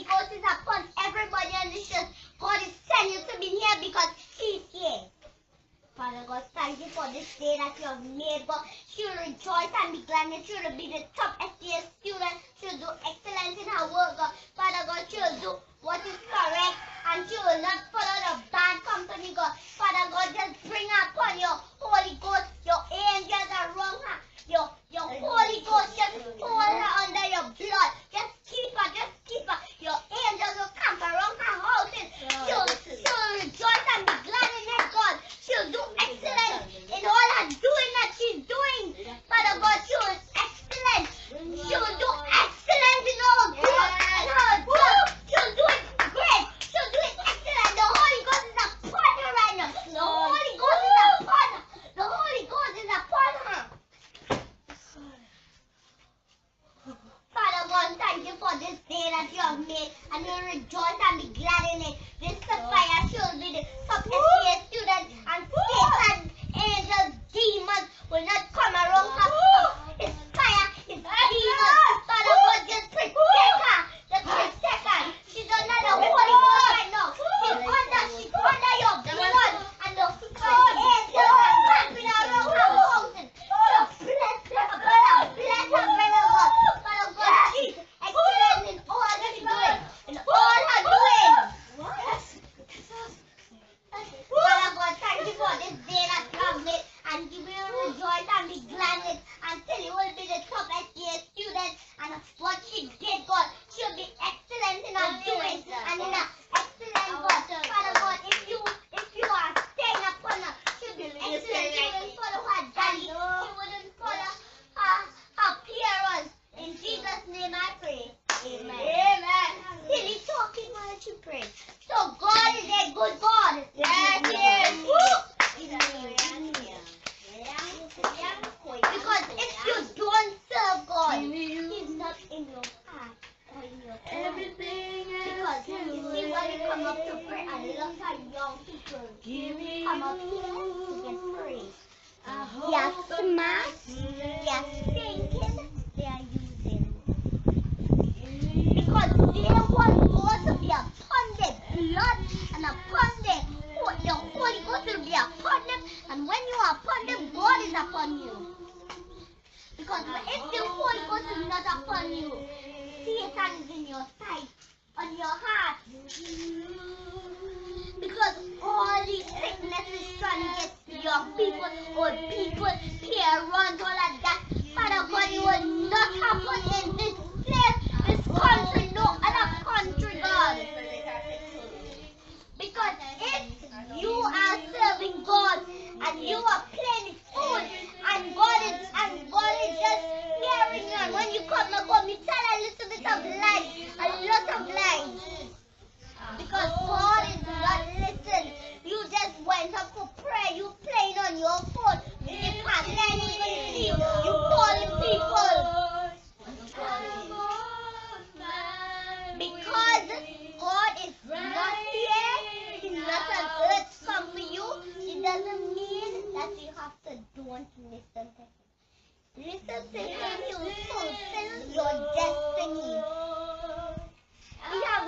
Ghost is upon everybody on this earth. God is sending you to be here because He's here. Father God, thank you for this day that you have made, God. She will rejoice and be glad, and she will be the top STS student. She will do excellent in her work, God. Father God, she will do what is correct, and she will not follow the bad company, God. Father God, just bring her upon your Holy Ghost, your angels around her, your Holy Ghost, just hold her under your blood. Just keep her, Your angels will camp around her house, and she'll rejoice and be glad in it, God. She'll do excellent in all her doing that she's doing. Father God, she will excellent. She will do excellent in all good and all good. She'll do it great. She'll do it excellent. The Holy Ghost is upon her right now. The Holy Ghost is upon her. The Holy Ghost is upon her. Father God, thank you for this day that you have made, and we'll rejoice and be glad in it. This Sapphire should be the top SCA student, and Satan, angels, demons will not come around her. His fire, his demons. Father God, just protect her. Just protect her. She's under the Holy Ghost right now. She's under your blood, and the angels are camping around her mountain. So bless her, brother God. Father God, she's excellent in all that she's doing. In all her doing. Father God, thank you for this day that you have made, and you will rejoice and be glad in it until you will be the top SGA student. And what she did, God, she'll be excellent in her doing and in her excellent, God. Father God, if you are staying upon her, she'll be excellent. She wouldn't follow her daddy. She wouldn't follow her parents. In Jesus' name I pray. Amen. Amen. Silly talking while you pray. So God is a good God. Yes, yes. Because if you don't serve God, He's not in your heart or in your heart. Because you see when we come up to pray, and lots of young people come up here to get praise. They are smart, they are thinking, they are using. Because they want God to be upon their blood and upon the Holy Ghost will be upon them, and when you are upon them, God is upon you. Because if the Holy Ghost is not upon you, Satan is in your sight, on your heart. Because all these sicknesses trying to get young people, old people, parents, all of that. Father God, you will not happen in this place, this country, no other country, God. Because if you are serving God and you are playing food and God is just hearing you, and when you come you tell a little bit of lies, a lot of lies. Because God is not listening. You just went up for prayer, you playing on your phone, you can't even see you calling people. Because God is not here, He's not on earth come for you, it doesn't mean that you have to don't listen to Him. Listen to Him, He will fulfill your destiny. We have